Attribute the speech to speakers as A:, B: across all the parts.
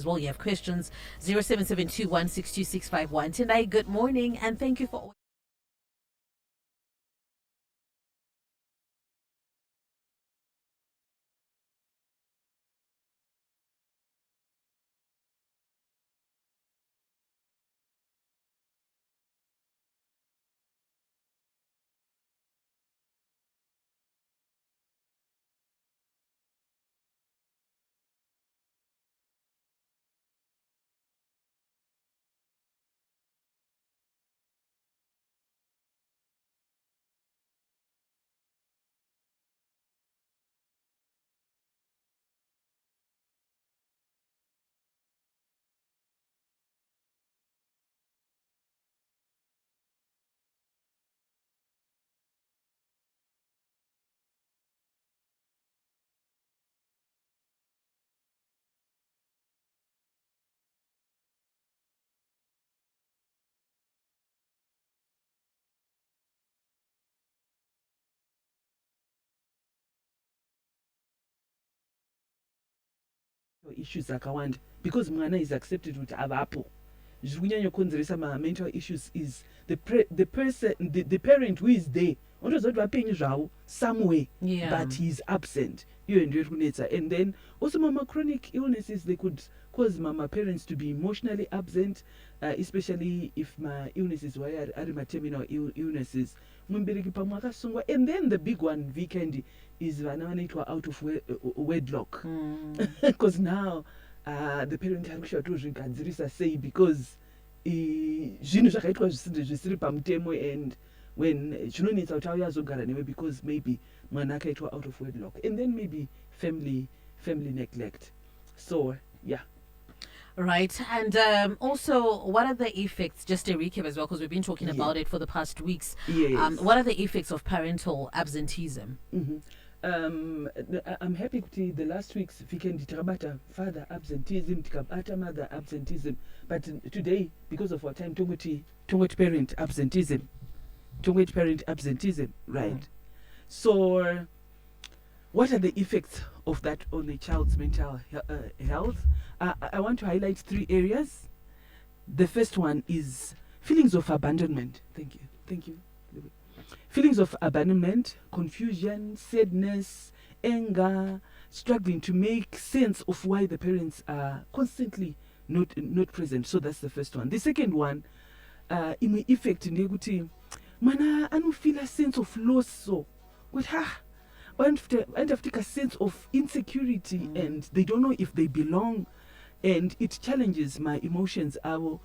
A: as well. You have questions. 0772162651. Tonight, good morning, and thank you for
B: issues akawanda because mwana is accepted kuti avapo. Zviri kunyanya kukonzeresa mental issues is the person, the parent who is there unotozoti vapenyu zvavo somewhere, but he is absent. Iyo ndio kunetsa. And then also mama chronic illnesses, they could cause mama parents to be emotionally absent, especially if my illnesses were are terminal illnesses. Mumbereki pamwe akasungwa. And then the big one weekend is vana vanoitwa out of wedlock, because now the parent arikushaura tozvigadzirisa sei because zvinhu zvakaitwa zvisiri pamutemo, and when zvinonetsa kuti auya azogara newe because maybe mwana akaitwa out of wedlock, and then maybe family neglect. So yeah.
A: Right. And also, what are the effects, just a recap as well, because we've been talking about it for the past weeks.
B: Yes.
A: What are the effects of parental absenteeism?
B: I'm happy to the last week's weekend tikabata father absenteeism, tikabata mother absenteeism, but today, because of our time, tongoti parent absenteeism, right? So what are the effects of that on the child's mental health? I want to highlight 3 areas. The first one is feelings of abandonment. Thank you. Feelings of abandonment, confusion, sadness, anger, struggling to make sense of why the parents are constantly not present. So that's the first one. The second one, in effect, ndekuti mana feel a sense of loss, so and have a sense of insecurity, and they don't know if they belong, and it challenges my emotions. And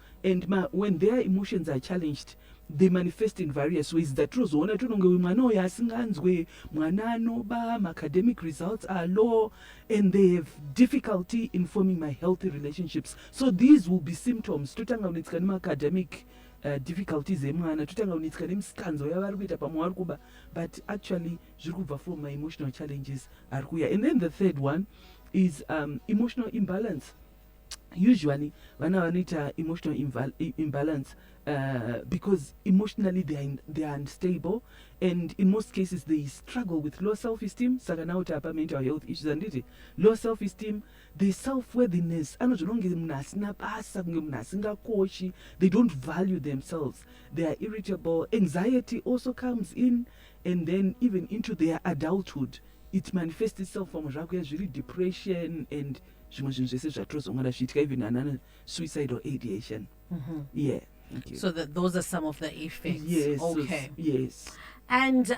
B: when their emotions are challenged, they manifest in various ways. That my academic results are low, and they have difficulty in forming my healthy relationships. So these will be symptoms. Academic difficulties, but actually from my emotional challenges. And then the third one is emotional imbalance. Usually when I need emotional imbalance, because emotionally they are unstable, and in most cases they struggle with low self-esteem, mental health issues, and low self-esteem, the self-worthiness, they don't value themselves, they are irritable, anxiety also comes in, and then even into their adulthood it manifests itself from really depression and even suicidal ideation. Yeah. Thank you.
A: So those are some of the effects.
B: Yes.
A: Okay.
B: Yes.
A: And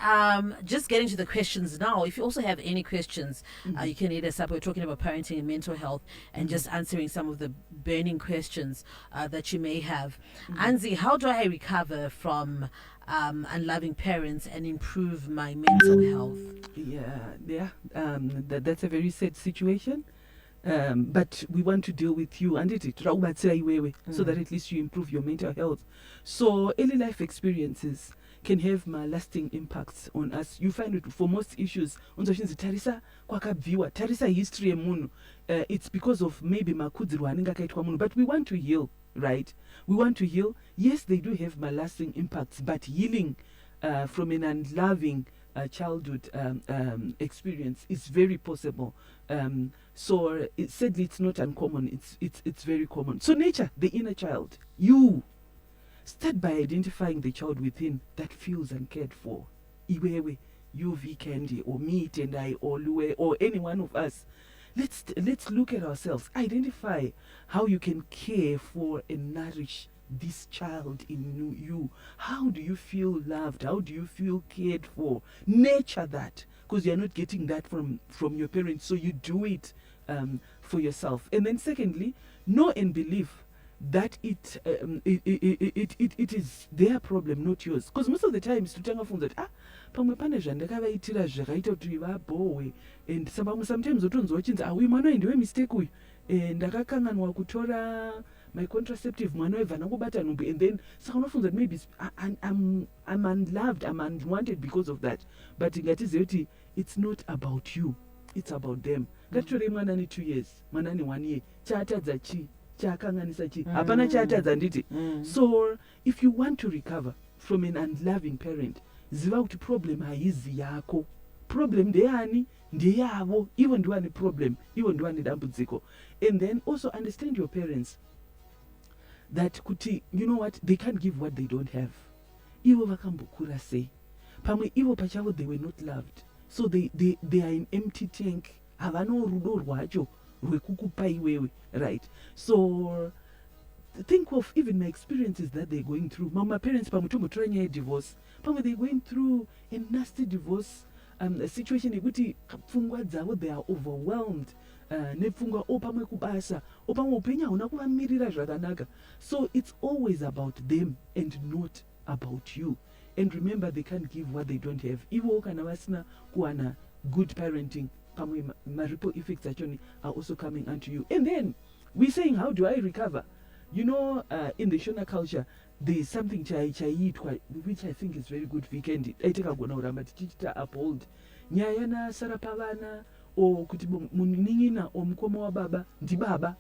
A: just getting to the questions now, if you also have any questions, you can hit us up. We're talking about parenting and mental health, and just answering some of the burning questions that you may have. Anzi, how do I recover from unloving parents and improve my mental health?
B: That's a very sad situation. But we want to deal with you and so that at least you improve your mental health. So early life experiences can have lasting impacts on us. You find it for most issues, tarisa history, it's because of maybe but we want to heal, right? We want to heal. Yes, they do have lasting impacts, but healing from an unloving childhood experience is very possible. So sadly, it's not uncommon. It's very common. So nature, the inner child, you start by identifying the child within that feels uncared for. Iwewe, you, V Candy, or me, Tendai, or Lue, or any one of us. Let's look at ourselves. Identify how you can care for and nourish this child in you. How do you feel loved? How do you feel cared for? Nurture that, because you're not getting that from your parents, so you do it for yourself. And then secondly, know and believe that it is their problem, not yours. Because most of the times tutanga funza that pamwe pane zvandakavaitira zvakaita kuti vabhohwe, and sometimes utonzwa wachinzi uyu mwana ndiwe mistake uyu, ndakakanganwa kutora my contraceptive, mwana webva nangobata nhumbu, and then saka unofunza maybe I'm unloved, I'm unwanted because of that. But ngatizive kuti it's not about you, it's about them. Ngatitore mwana ne 2 years, mwana ne 1 year, chaatadza chi, chakanganisa chi, hapana chaatadza nditi. So if you want to recover from an unloving parent, ziva kuti problem haizi yako, problem ndeyani, ndeyavo, ivo ndiwani problem, ivo ndiwani dambudziko. And then also understand your parents, that kuti, you know what, they can't give what they don't have. Ivo vakambokura sei, pamwe ivo pachavo they were not loved, so they are an empty tank, havano rudo rwacho rwekukupa iwewe, right? So think of even my experiences that they're going through. Mama parents pamwe tombotora nyaya yedivorce, pamwe they're going through a nasty divorce a situation yekuti pfungwa dzavo they are overwhelmed nepfungwa pamwe kubasa pamwe upenyu hauna kuvamirira zvakanaka. So it's always about them and not about you. And remember, they can't give what they don't have. Ivo kana vasina kuwana good parenting, pamwe ripple effects actually are also coming onto you. And then we're saying, how do I recover? You know, in the Shona culture, there is something chaiitwa, which I think is very good. Weekend aitakagona kuramba tichiita uphold nyaya nasara pavana, o kuti munin'ina omukoma wa baba ndi baba,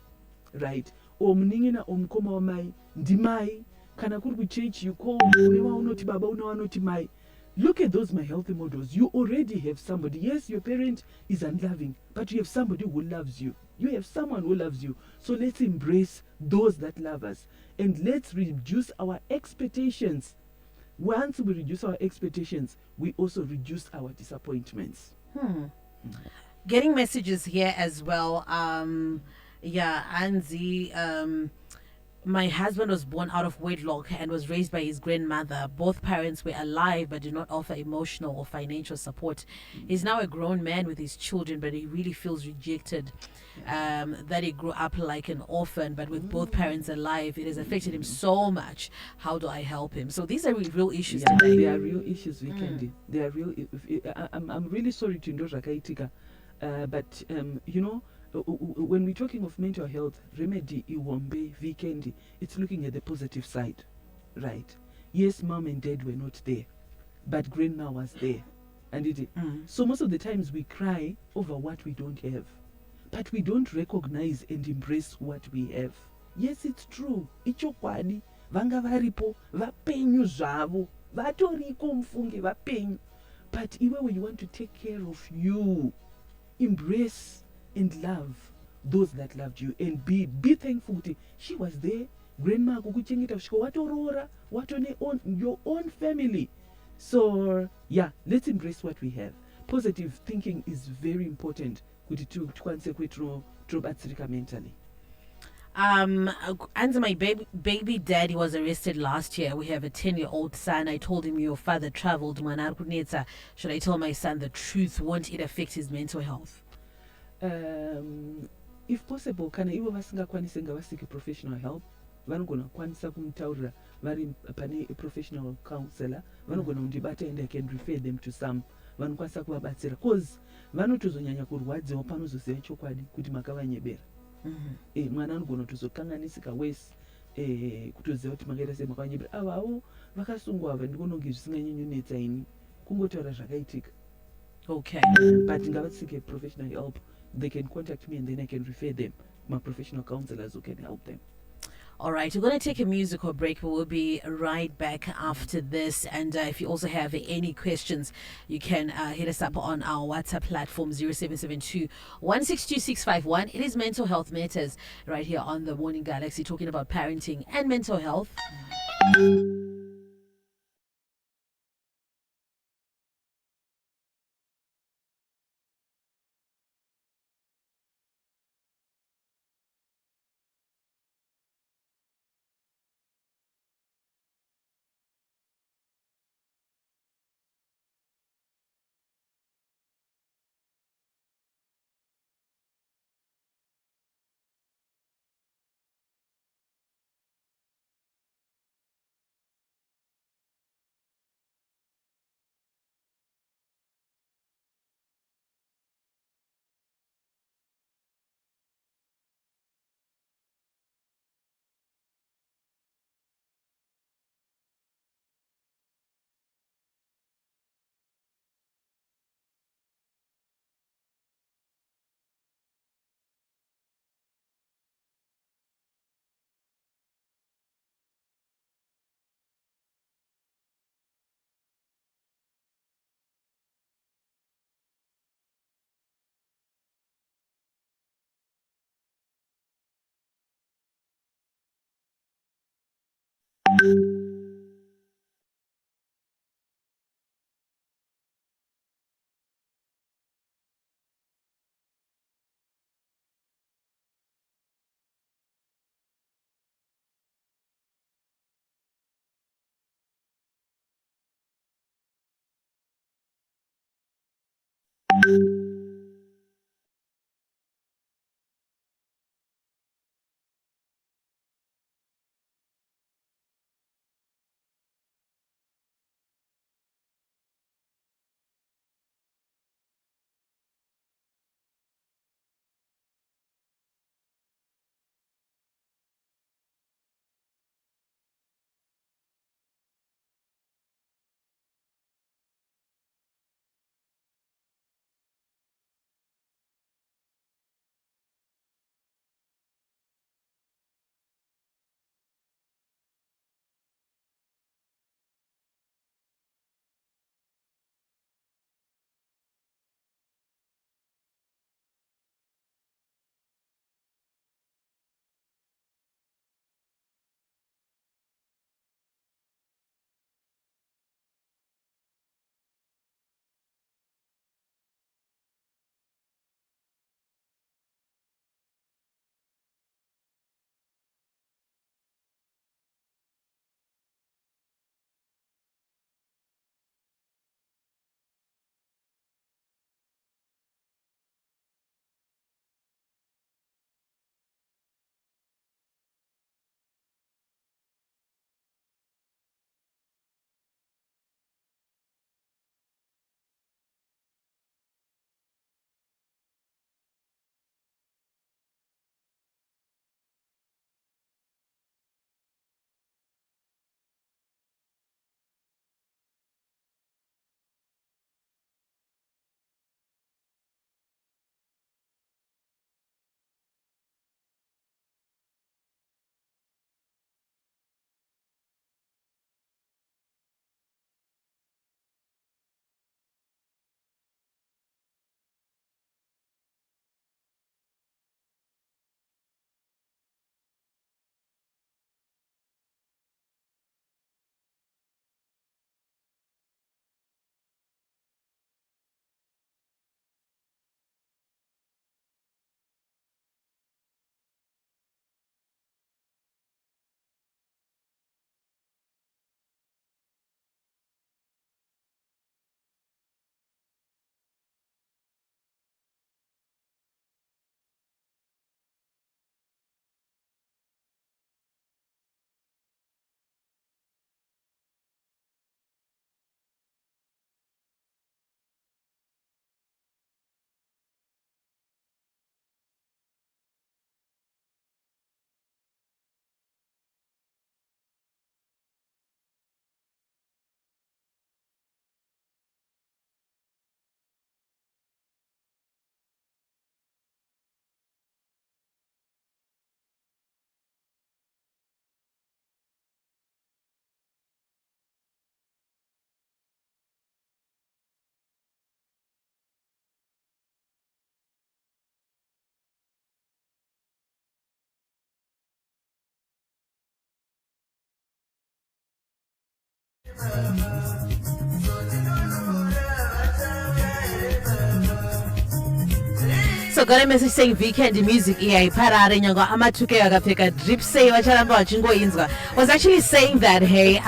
B: right? O munin'ina omukoma wa mai ndi mai. Kana kuri kuchechi you call unewa unoti baba, unewa unoti mai. Look at those my healthy models. You already have somebody. Yes, your parent is unloving, but you have somebody who loves you. You have someone who loves you. So let's embrace those that love us, and let's reduce our expectations. Once we reduce our expectations, we also reduce our disappointments.
A: Getting messages here as well. Yeah, Anzi, my husband was born out of wedlock and was raised by his grandmother. Both parents were alive but did not offer emotional or financial support. He's now a grown man with his children, but he really feels rejected. That he grew up like an orphan, but with both parents alive, it has affected him so much. How do I help him? So these are real issues today.
B: They are real issues, Weekendy. They are real. I'm really sorry to indulge Rakaitika, but you know, when we're talking of mental health, remedy iwombe Weekendy, it's looking at the positive side, right? Yes, mom and dad were not there, but grandma was there, and so most of the times we cry over what we don't have, but we don't recognize and embrace what we have. Yes, it's true. Ichokwadi vanga varipo vapenyu zvavo vatoriko mfunge vapenyu, but even when you want to take care of you, embrace and love those that loved you, and be thankful that she was there. Grandma kukuchengeta kusvika watorora, watone your own family. So yeah, let's embrace what we have. Positive thinking is very important kuti tikwanise kubatsirika mentally.
A: Answer, my baby daddy was arrested last year. We have a 10-year-old son. I told him your father traveled. Should I tell my son the truth? Won't it affect his mental health?
B: If possible, kana ivo vasingakwanise ngavasike professional help, vanogona kwanisa kumutaurira vari pane a professional counselor, vanogona kundibata and I can refer them to some vanokwanisa kuvabatsira, cause vanotozonyanya kurwadziwa panozoziva chokwadi kuti makavanyebera. Mwana anogona kutozokanganisika wese kutoziva kuti makaita sei makavanyebera. Avawo vakasungwa ava ndikononge zvisinganyanyonetsa ini kungotaura zvakaitika.
A: Okay.
B: But ngavatsike professional help, they can contact me and then I can refer them my professional counselors who can help them.
A: All right, we're going to take a musical break, but we'll be right back after this. And if you also have any questions, you can hit us up on our WhatsApp platform 0772 162651. It is Mental Health Matters right here on the Morning Galaxy, talking about parenting and mental health. So got a message saying weekend music parare nyanga amatuke akapfeka drip say vacharamba vachingoinzwa. Was actually saying that, hey,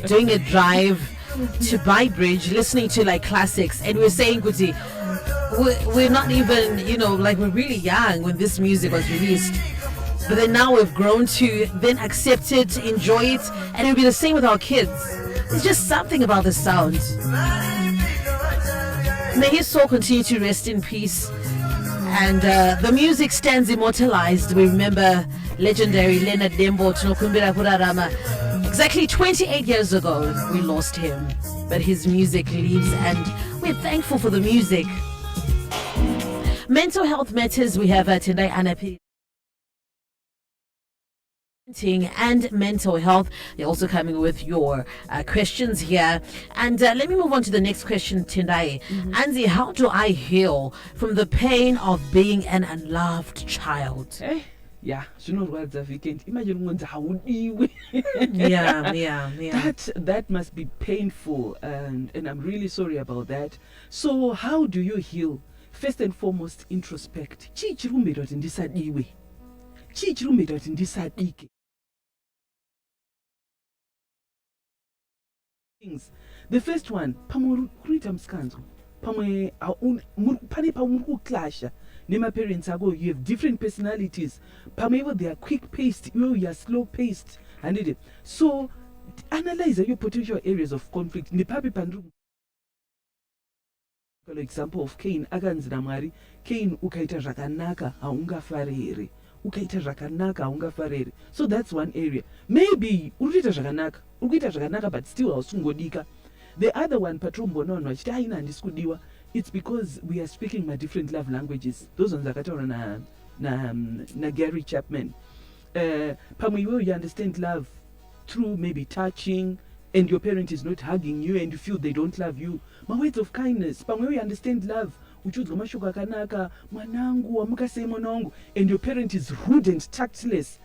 A: doing a drive to Bridge, listening to like classics, and we're saying kuti we're not even, like we're really young when this music was released, but then now we've grown to then accept it, enjoy it, and it'll be the same with our kids. It's just something about the sound. May his soul continue to rest in peace. And the music stands immortalized. We remember legendary Leonard Dembo Tinokumbira Kurarama. Exactly 28 years ago, we lost him. But his music lives, and we're thankful for the music. Mental health matters. We have Tendai Anapi. And mental health. They're also coming with your questions here. And let me move on to the next question, Tendai. Anzi, how do I heal from the pain of being an unloved child?
B: Yeah, zvinorwadza weekend. Imagine ungonzi haudiwe.
A: Yeah.
B: That must be painful, and I'm really sorry about that. So how do you heal? First and foremost, introspect. Chii chiri kumboita kuti ndisadiwe? Chii chiri kumboita kuti ndisadike? The first one, pamwe kuita musikanzwa, pamwe pane pamwe kuklasha nemaparents ako, you have different personalities, pamwe they are quick paced, you are slow paced, and so analyze your potential areas of conflict. Nipapi pandru example of Cain. Akanzira Mwari, Cain ukaita zvakanaka haungafare here, ukaita zvakanaka haungafare here. So that's one area. Maybe urikuita zvakanaka but still hausungodika. The other one, patrumbonono achiti aina handisi kudiwa, it's because we are speaking my different love languages. Those ones akataura na Gary Chapman. Pamwe iwewe you understand love through maybe touching, and your parent is not hugging you and you feel they don't love you. My words of kindness, pamwe you understand love, uchiudzwa mashoko akanaka, mwanangu wamukasei mwanangu, and your parent is rude and tactless,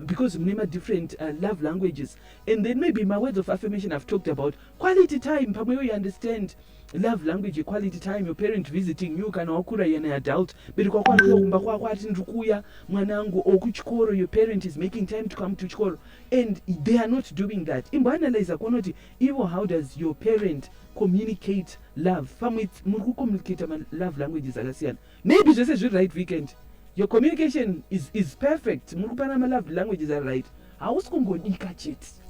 B: because mnema different love languages. And then maybe my words of affirmation I've talked about. Quality time, pamwe you understand love language, quality time, your parent visiting you, kana wakura yana adult, but kumba kwako ati ndikuya mwanangu okuchikoro, your parent is making time to come to chikoro, and they are not doing that. Imbo analyze konoti, even how does your parent communicate love? Famwe muri communicate love languages akasiyana. Maybe just a right weekend, your communication is perfect, muri kupana ma love languages are right. Hausikungodika chete.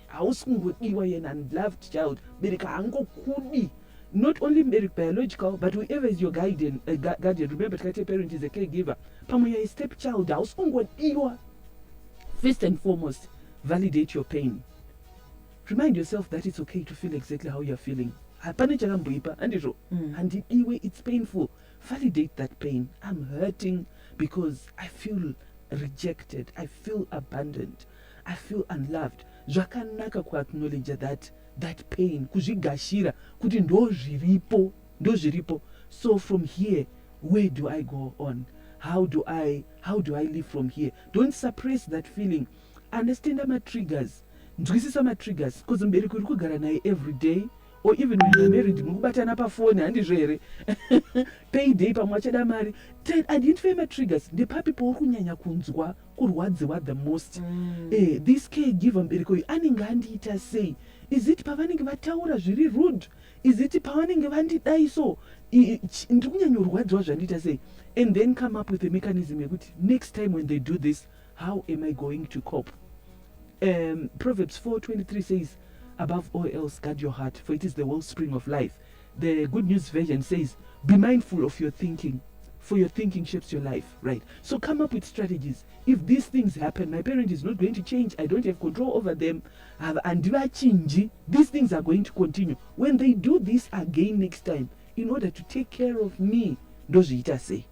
B: Hausikungodiwa yena unloved child, bereka hangokudi. Not only biological, but whoever is your guardian. Remember, a parent is a caregiver. Pamwe a stepchild, first and foremost, validate your pain. Remind yourself that it's okay to feel exactly how you're feeling. And it's painful. Validate that pain. I'm hurting because I feel rejected. I feel abandoned. I feel unloved. Zvakanaka ku acknowledge that pain, kuzvigashira kuti ndozviripo. So from here, where do I go on? How do I live from here? Don't suppress that feeling. Understand my triggers. Nzwisisa my triggers, because mberi kuri kugara naye every day, or even when you're married, mukubatana pa phone handizvere. Payday pamwachada mari. Identify my triggers. Ndepapi pokunyanya kunzwa kurwadziwa the most. This caregiver mberi koi anenge andiita sei? Is it pavanenge vataura zviri rude? Is it pavanenge vandidai so? Ndikunyanya urwadziwa zvandiita sei? And then come up with a mechanism yekuti next time when they do this, how am I going to cope? Proverbs 4:23 says, above all else, guard your heart, for it is the wellspring of life. The Good News Version says, be mindful of your thinking, for your thinking shapes your life, right? So come up with strategies. If these things happen, my parent is not going to change, I don't have control over them, and these things are going to continue. When they do this again next time, in order to take care of me, ndozviita sei.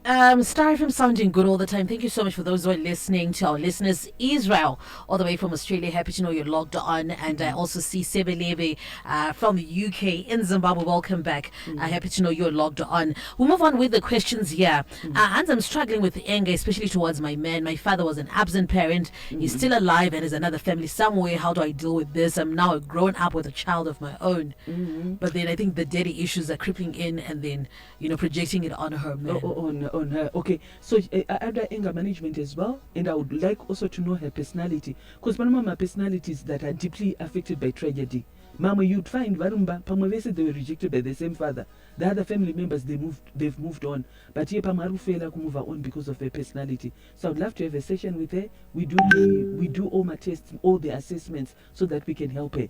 A: Star FM sounding good all the time. Thank you so much for those who are listening. To our listeners, Israel, all the way from Australia, happy to know you're logged on. And I also see Sebelebe from the UK in Zimbabwe. Welcome back. Happy to know you're logged on. We'll move on with the questions here. Hans, I'm struggling with anger, especially towards my man. My father was an absent parent. He's still alive and has another family somewhere. How do I deal with this? I'm now grown up with a child of my own. But then I think the daddy issues are creeping in and then, projecting it on her man.
B: On her. Okay, so under anger management as well, and I would like also to know her personality, because mama personalities that are deeply affected by tragedy. Mama, you'd find Varumba, Pamavese, they were rejected by the same father. The other family members, they've moved on. But here Pamaru failed to move on because of her personality. So I'd love to have a session with her. We do all my tests, all the assessments, so that we can help her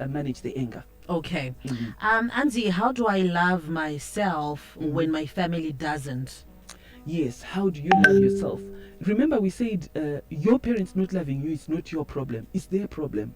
B: manage the anger.
A: Okay. Anzi, how do I love myself when my family doesn't?
B: Yes, how do you love yourself? Remember we said your parents not loving you is not your problem, it's their problem.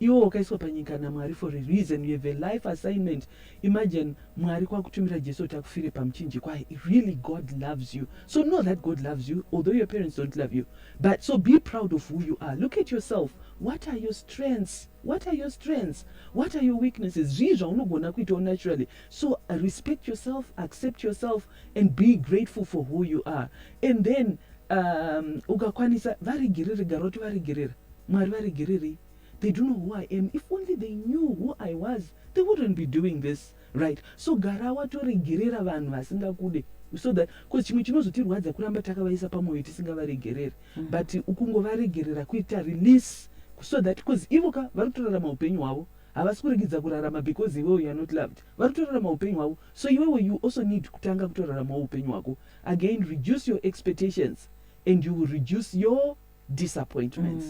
B: Iwo wakaiswa panyika naMwari for a reason. You have a life assignment. Imagine Mwari kwakutumira Jesu takufire pamchinji kwa really God loves you. So know that God loves you, although your parents don't love you. But so be proud of who you are. Look at yourself. What are your strengths? What are your strengths? What are your weaknesses? Naturally. So respect yourself, accept yourself, and be grateful for who you are. And then ugakwanisa varigirire garoti varigirire. Mwari varigirire. They don't know who I am. If only they knew who I was, they wouldn't be doing this, right? So garawa toregerera vanhu vasingakude, so that because chimwe chinozotirwadza kuramba takavaisa pamwoyo tisingavaregereri, but ukungovaregerera kuita release, so that because ivoka vari kutorarama upenyu hwavo havasi kuregedza kurarama because iwewe you are not loved, vari kutorarama upenyu hwavo. So iwewe you also need kutanga kutorarama upenyu hwako. Again, reduce your expectations and you will reduce your disappointments.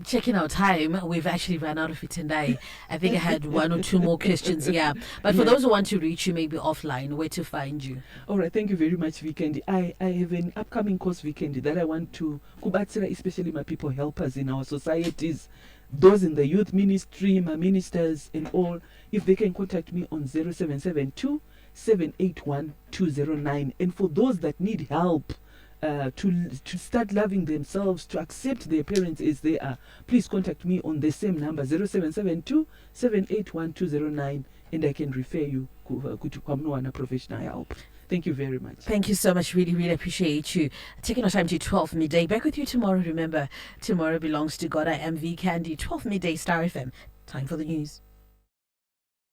A: Checking our time, we've actually run out of it today. I think I had one or two more questions here. But for those who want to reach you, maybe offline, where to find you?
B: All right, thank you very much, Vikendi. I have an upcoming course, Vikendi, that I want to kubatsira, especially my people helpers in our societies, those in the youth ministry, my ministers and all. If they can contact me on 0772 781 209. And for those that need help, to start loving themselves, to accept their parents as they are, please contact me on the same number 0772 781 209, and I can refer you to professional help. Thank you very much.
A: Thank you so much. Really, really appreciate you taking our time to 12 midday. Back with you tomorrow. Remember, tomorrow belongs to God. I am V Candy. 12 midday, Star FM. Time for the news.